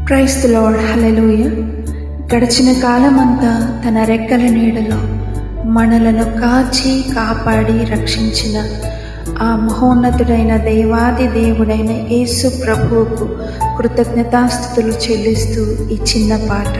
Praise the lord. హల్లెలూయా. గడిచిన కాలమంతా తన రెక్కల నీడలో మనలను కాచి కాపాడి రక్షించిన ఆ మహోన్నతుడైన దేవాది దేవుడైన యేసు ప్రభువుకు కృతజ్ఞతాస్తుతులు చెల్లిస్తూ ఈ చిన్న పాట.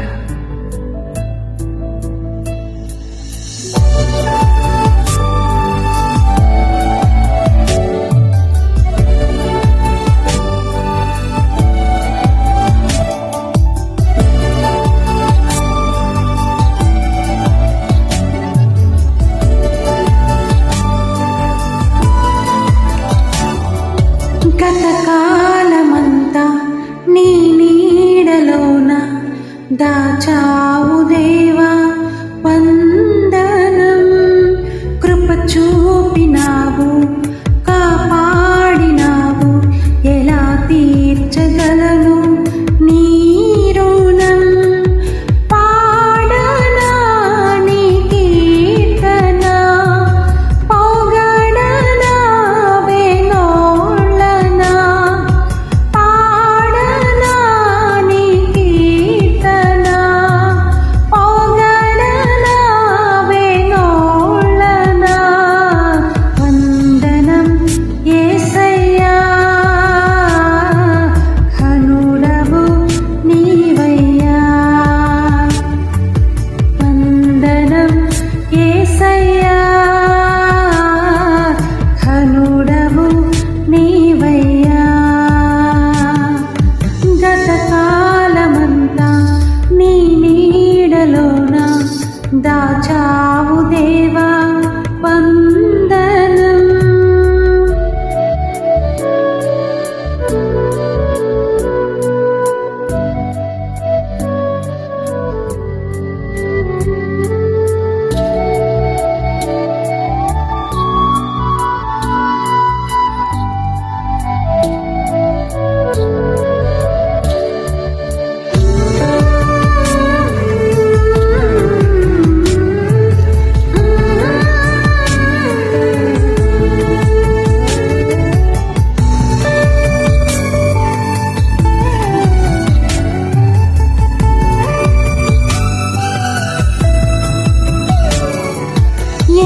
గతకాలమంతా నీ నీడలోన దాచావు దేవా, వందనం. కృప చూపినావు, కాపాడినావు, ఎలా తీర్చగలను నీ రుణం. పాడనా నీ కీర్తన, పొగడనా వేణోళ్ళనా. పాడనా నీ కీర్తన, పొగడనా వేణోళ్ళనా. వందనం యేసయ్యా, ఘనుడవు నీవయ్యా. వందనం యేసయ్యా, ఘనుడవు నీవయ్యా. గతకాలమంతా నీ నీడలోన దాచావు దేవా, వందనం.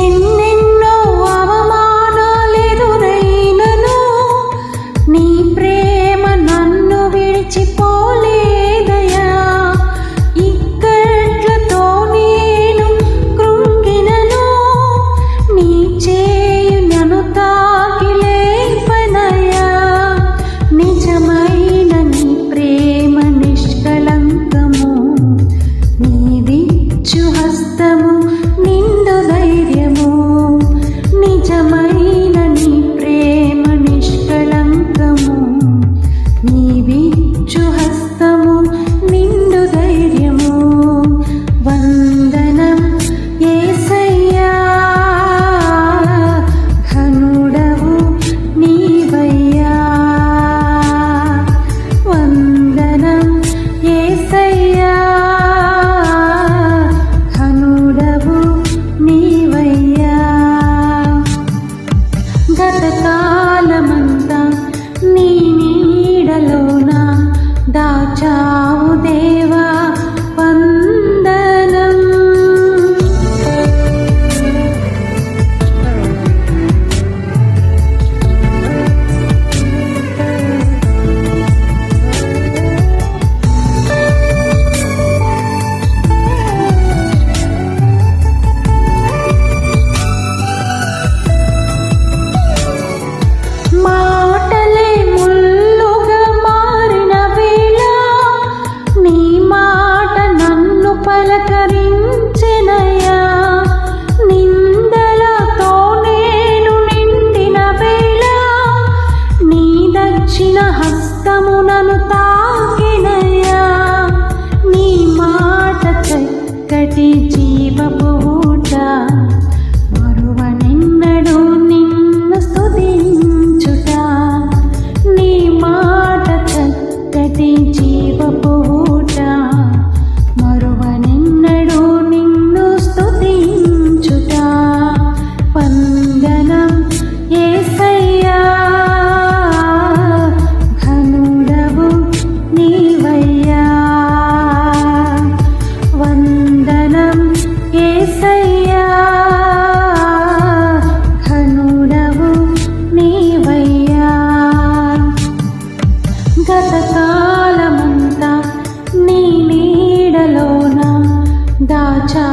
ఎన్నెన్నో అవమానాలెదురైనను నీ ప్రేమ నన్ను విడిచిపోలేదయా. ఇక్కట్లతో నేను కృంగినను నీ చేయి నన్ను తాకి లేపనయా. నిజమైన నీ ప్రేమ నిష్కళంకము, నీవిచ్చు హస్తము నిండు ధైర్యము. నిజమైన నీ ప్రేమ నిష్కళంకము, నీవిచ్చు హస్తము నిండు ధైర్యము. వందనం యేసయ్యా, ఘనుడవు నీవయ్యా. వందనం యేసయ్యా, ఘనుడవు నీవయ్యా. గతకాలమంతా నీ నీడలోన దాచావు దేవా, వందనం. మాటలే ముల్లుగా మారిన వేళ నీ మాట నన్ను పలకరించెనయ్యా. నిందలతో నేను నిండిన వేళ నీ దక్షిణ హస్తము నన్ను తాకినయ్యా. నీ మాట చక్కటి జీవపు ఊట, మరువనెన్నడూ నిన్ను స్తుతించుట. నీ మాట చక్కటి జీవపు ఊట, మరువనెన్నడూ నిన్ను స్తుతించుట. వందనం యేసయ్యా, ఘనుడవు నీవయ్యా. బ్రతకాలమంతా నీ నీడలోన దాచా